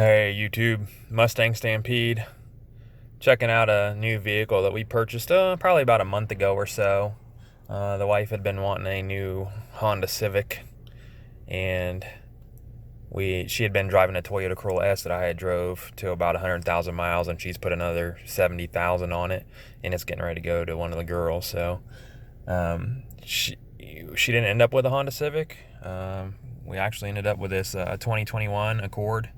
Hey YouTube, Mustang Stampede. Checking out a new vehicle that we purchased probably about a month ago or so. The wife had been wanting a new Honda Civic, and she had been driving a Toyota Corolla S that I had drove to about 100,000 miles, and she's put another 70,000 on it, and it's getting ready to go to one of the girls. So she didn't end up with a Honda Civic. We actually ended up with this 2021 Accord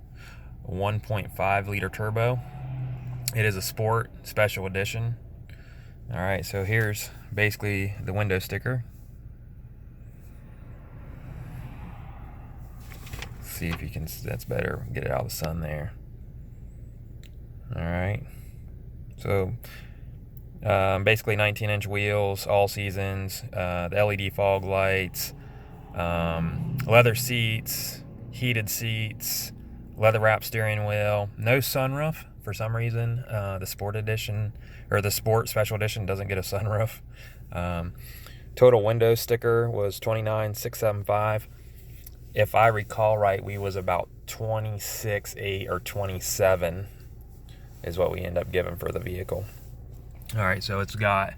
1.5 liter turbo. It is a sport special edition. All right, so here's basically the window sticker. See if you can, that's better, get it out of the sun there. All right, so basically 19-inch wheels, all seasons, the LED fog lights, leather seats, heated seats, leather wrap steering wheel, no sunroof for some reason. The sport edition, or the sport special edition, doesn't get a sunroof. Total window sticker was $29,675. If I recall right, we was about $26,800 or $27,000 is what we end up giving for the vehicle. All right, so it's got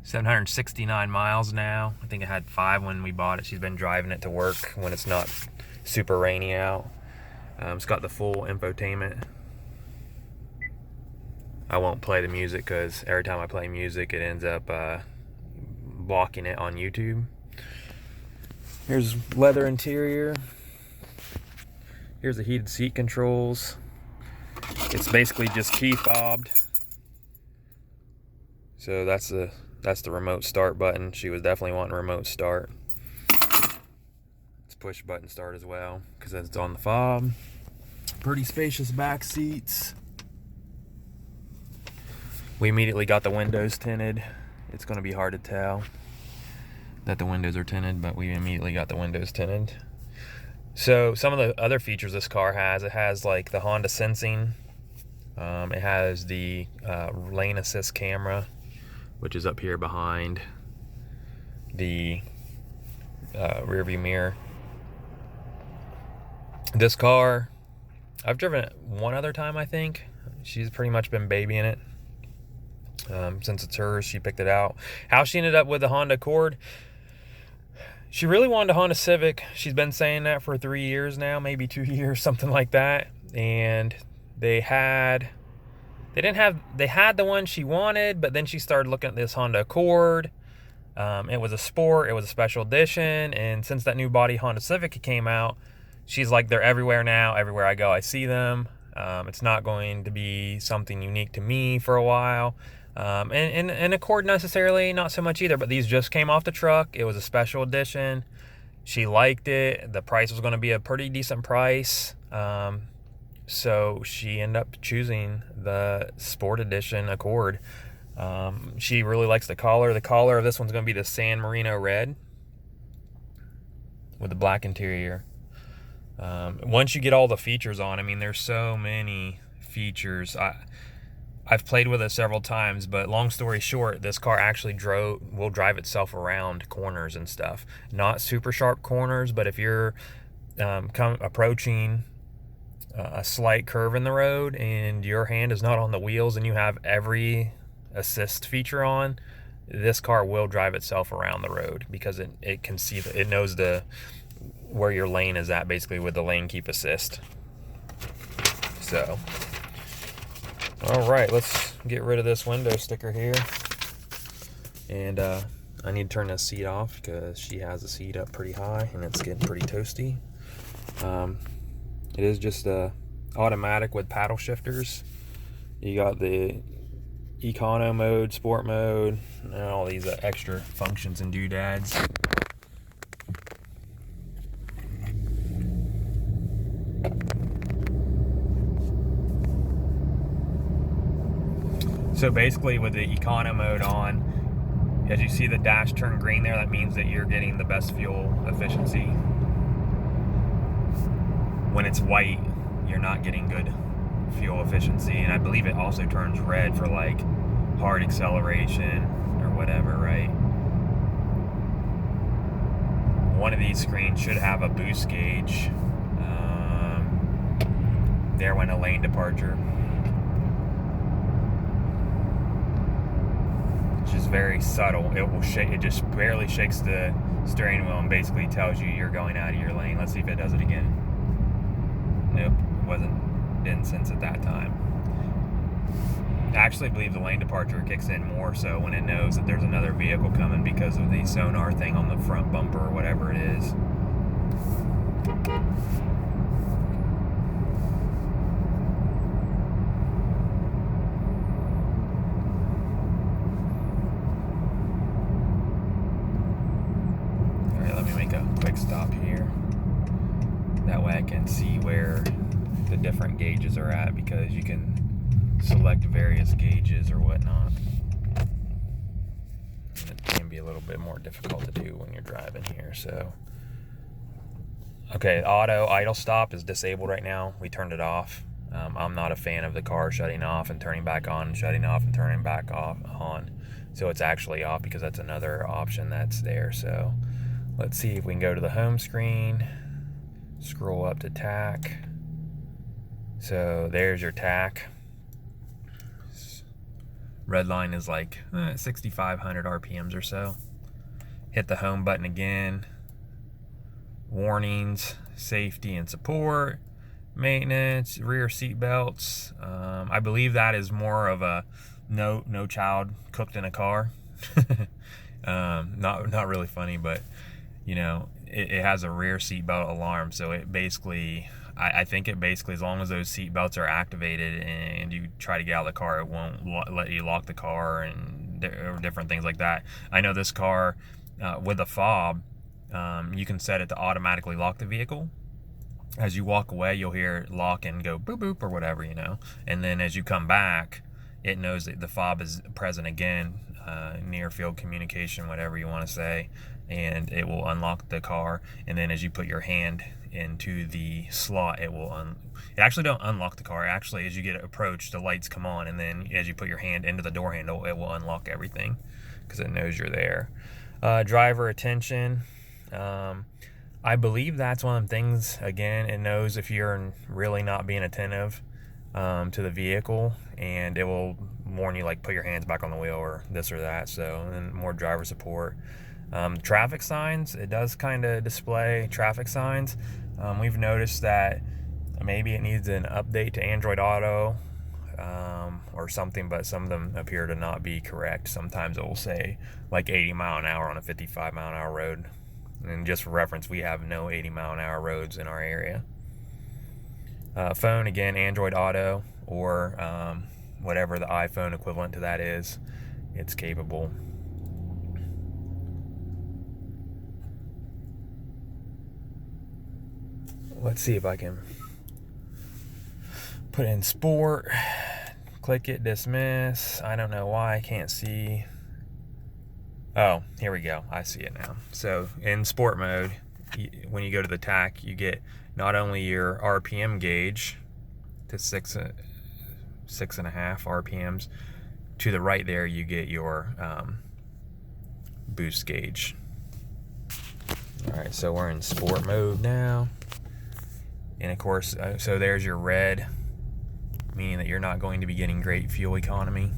769 miles now. I think it had 5 when we bought it. She's been driving it to work when it's not super rainy out. It's got the full infotainment. I won't play the music because every time I play music, it ends up blocking it on YouTube. Here's leather interior. Here's the heated seat controls. It's basically just key fobbed. So that's the remote start button. She was definitely wanting remote start. It's push button start as well because it's on the fob. Pretty spacious back seats. We immediately got the windows tinted. It's going to be hard to tell that the windows are tinted, but we immediately got the windows tinted. So some of the other features this car has, it has like the Honda sensing. It has the lane assist camera, which is up here behind the rear view mirror. This car, I've driven it one other time, I think. She's pretty much been babying it. Since it's hers, she picked it out. How she ended up with the Honda Accord, she really wanted a Honda Civic. She's been saying that for 3 years now, maybe 2 years, something like that. And they had the one she wanted, but then she started looking at this Honda Accord. It was a sport, it was a special edition, and since that new body Honda Civic came out, she's like, they're everywhere now. Everywhere I go, I see them. It's not going to be something unique to me for a while. And Accord necessarily, not so much either, but these just came off the truck. It was a special edition. She liked it. The price was going to be a pretty decent price. So she ended up choosing the Sport Edition Accord. She really likes the color. The color of this one's going to be the San Marino red with the black interior. Once you get all the features on, I mean, there's so many features. I've played with it several times, but long story short, this car actually will drive itself around corners and stuff. Not super sharp corners, but if you're approaching a slight curve in the road and your hand is not on the wheels and you have every assist feature on, this car will drive itself around the road because it can see it knows where your lane is at, basically, with the lane keep assist. So all right, let's get rid of this window sticker here. And I need to turn this seat off because she has the seat up pretty high and it's getting pretty toasty. It is just automatic with paddle shifters. You got the econo mode, sport mode, and all these extra functions and doodads. So basically with the econo mode on, as you see the dash turn green there, that means that you're getting the best fuel efficiency. When it's white, you're not getting good fuel efficiency. And I believe it also turns red for like hard acceleration or whatever, right? One of these screens should have a boost gauge. There went a lane departure. It's just very subtle. It will shake. It just barely shakes the steering wheel and basically tells you you're going out of your lane. Let's see if it does it again. Nope, didn't sense it that time. I actually believe the lane departure kicks in more so when it knows that there's another vehicle coming because of the sonar thing on the front bumper or whatever it is. Alright, let me make a quick stop here. That way I can see where the different gauges are at, because you can select various gauges or whatnot. It can be a little bit more difficult to do when you're driving here. So, okay, auto idle stop is disabled right now. We turned it off. I'm not a fan of the car shutting off and turning back on, shutting off and turning back off on. So it's actually off because that's another option that's there. So let's see if we can go to the home screen, scroll up to TAC. So there's your TAC. Red line is like 6,500 RPMs or so. Hit the home button again. Warnings, safety and support, maintenance, rear seat belts. I believe that is more of a no child cooked in a car. Not really funny, but you know, it has a rear seat belt alarm, so it basically, I think it basically, as long as those seat belts are activated and you try to get out of the car, it won't let you lock the car and different things like that. I know this car with a fob, you can set it to automatically lock the vehicle. As you walk away, you'll hear it lock and go boop boop or whatever, you know. And then as you come back, it knows that the fob is present again, near field communication, whatever you want to say, and it will unlock the car. And then as you put your hand into the slot, it will it actually don't unlock the car. Actually, as you get approached, the lights come on, and then as you put your hand into the door handle, it will unlock everything because it knows you're there. Driver attention. I believe that's one of the things, again, it knows if you're really not being attentive to the vehicle, and it will warn you, like, put your hands back on the wheel or this or that. So, and more driver support. Traffic signs, it does kind of display traffic signs. We've noticed that maybe it needs an update to Android Auto or something, but some of them appear to not be correct. Sometimes it will say like 80 mile an hour on a 55 mile an hour road. And just for reference, we have no 80 mile an hour roads in our area. Phone, again, Android Auto or whatever the iPhone equivalent to that is, it's capable. Let's see if I can put in sport, click it, dismiss. I don't know why I can't see. Oh, here we go. I see it now. So in sport mode, when you go to the TAC, you get not only your RPM gauge to 6.5 RPMs. To the right there, you get your boost gauge. All right, so we're in sport mode now. And of course, so there's your red, meaning that you're not going to be getting great fuel economy.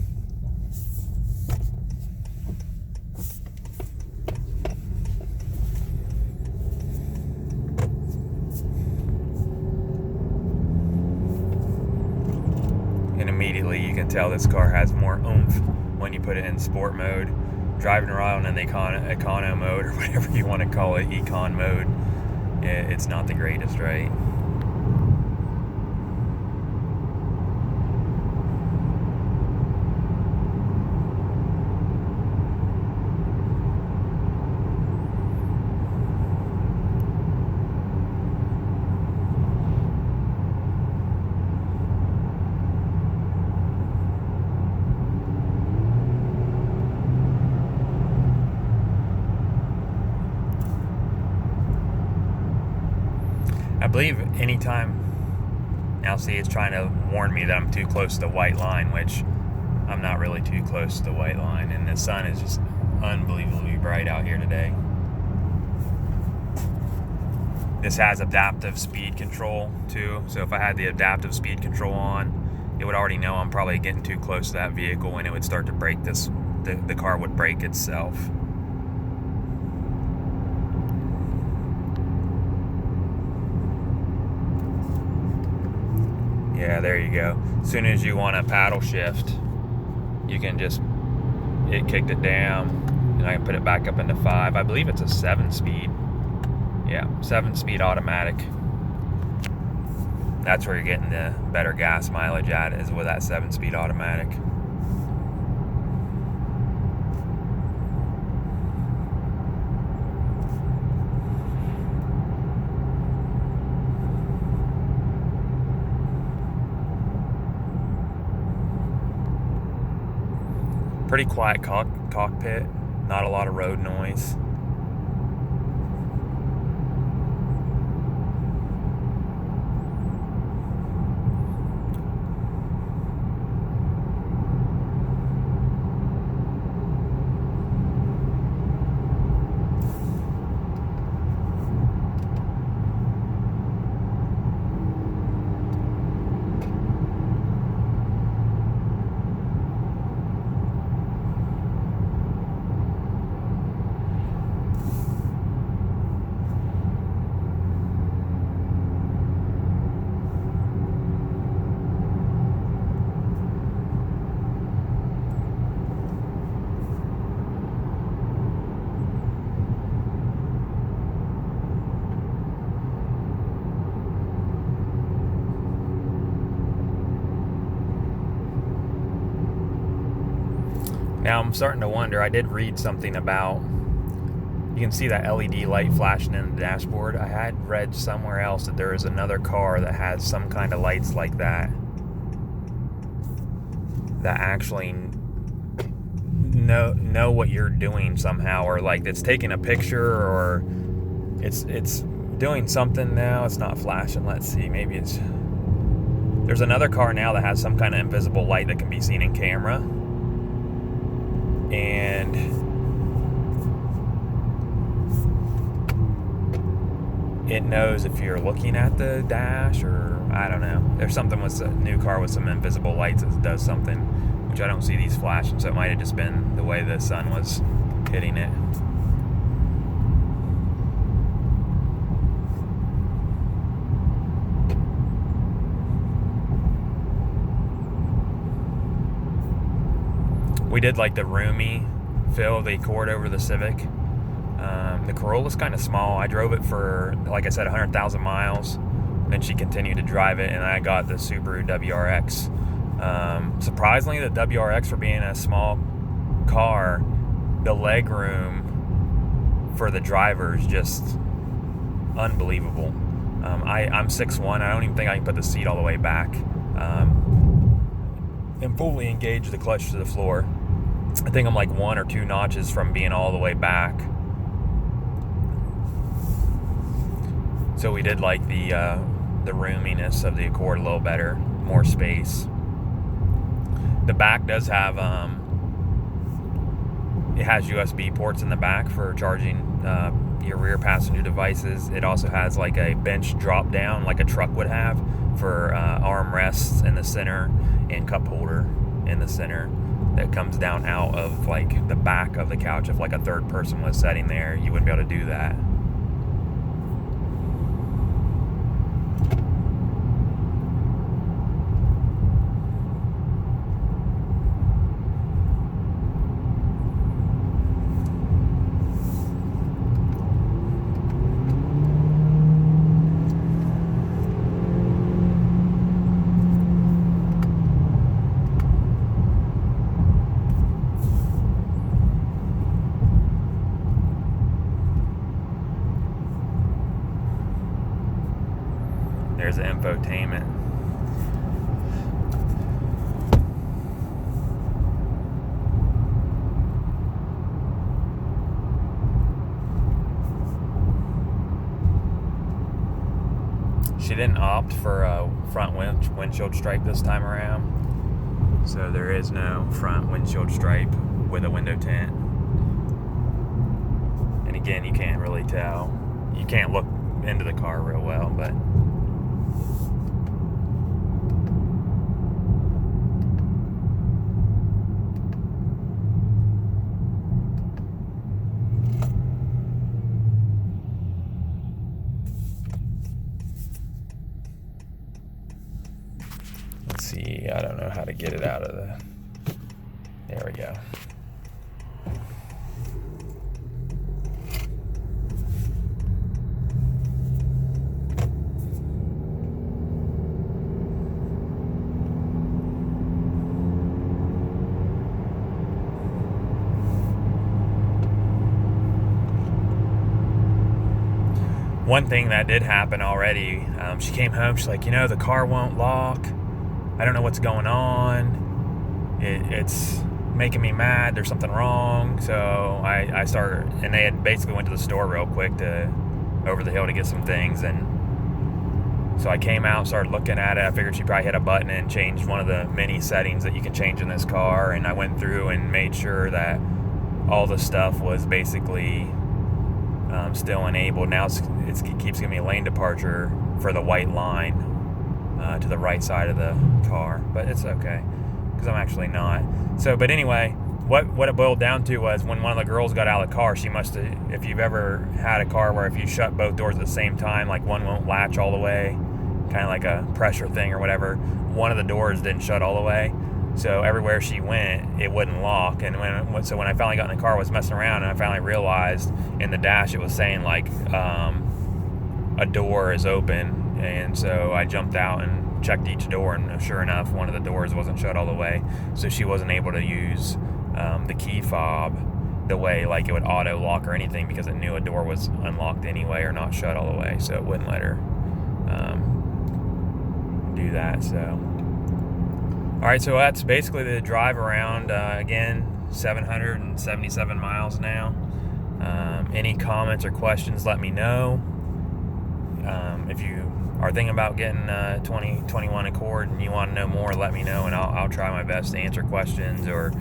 And immediately you can tell this car has more oomph when you put it in sport mode. Driving around in the econo mode, or whatever you want to call it, econ mode, it's not the greatest, right? I believe anytime, now see, it's trying to warn me that I'm too close to the white line, which I'm not really too close to the white line, and the sun is just unbelievably bright out here today. This has adaptive speed control too, so if I had the adaptive speed control on, it would already know I'm probably getting too close to that vehicle and it would start to brake the car would brake itself. Yeah, there you go. As soon as you want to paddle shift, you can just, it kicked it down, and I can put it back up into 5. I believe it's a 7-speed. Yeah, 7-speed automatic. That's where you're getting the better gas mileage at, is with that 7-speed automatic. Pretty quiet cockpit, not a lot of road noise. Now I'm starting to wonder, I did read something about, you can see that LED light flashing in the dashboard. I had read somewhere else that there is another car that has some kind of lights like that actually know what you're doing somehow, or like it's taking a picture, or it's doing something. Now it's not flashing. Let's see, maybe it's, there's another car now that has some kind of invisible light that can be seen in camera, and it knows if you're looking at the dash, or I don't know. There's something with a new car with some invisible lights that does something, which I don't see these flashing, so it might have just been the way the sun was hitting it. We did like the roomy feel of the Accord over the Civic. The Corolla's kind of small. I drove it for, like I said, 100,000 miles. Then she continued to drive it, and I got the Subaru WRX. Surprisingly, the WRX, for being a small car, the leg room for the driver is just unbelievable. I'm 6'1". I don't even think I can put the seat all the way back and fully engage the clutch to the floor. I think I'm like 1 or 2 notches from being all the way back. So we did like the roominess of the Accord a little better, more space. The back does have it has USB ports in the back for charging your rear passenger devices. It also has like a bench drop down, like a truck would have, for armrests in the center and cup holder in the center that comes down out of like the back of the couch. If like a third person was sitting there, you wouldn't be able to do that. There's the infotainment. She didn't opt for a front windshield stripe this time around, so there is no front windshield stripe with a window tint. And again, you can't really tell. You can't look into the car real well, but let's see, I don't know how to get it out of the, there we go. One thing that did happen already, she came home, she's like, the car won't lock. I don't know what's going on. It's making me mad. There's something wrong. So I started, and they had basically went to the store real quick over the hill to get some things. And so I came out, started looking at it. I figured she probably hit a button and changed one of the many settings that you can change in this car. And I went through and made sure that all the stuff was basically still enabled. Now it keeps giving me a lane departure for the white line to the right side of the car, but it's okay because I'm actually not. So, but anyway, what it boiled down to was when one of the girls got out of the car, she must have, if you've ever had a car where if you shut both doors at the same time, like one won't latch all the way, kind of like a pressure thing or whatever, one of the doors didn't shut all the way. So everywhere she went, it wouldn't lock. And when I finally got in the car, I was messing around, and I finally realized in the dash it was saying like a door is open. And so I jumped out and checked each door, and sure enough, one of the doors wasn't shut all the way. So she wasn't able to use the key fob the way like it would auto lock or anything, because it knew a door was unlocked anyway or not shut all the way. So it wouldn't let her do that. So. All right, so that's basically the drive around. Again, 777 miles now. Any comments or questions, let me know. If you are thinking about getting a 2021 Accord and you want to know more, let me know, and I'll try my best to answer questions or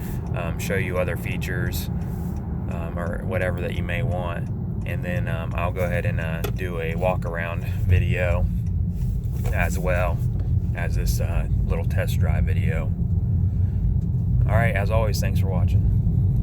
show you other features or whatever that you may want. And then I'll go ahead and do a walk around video as well as this little test drive video. All right, as always, thanks for watching.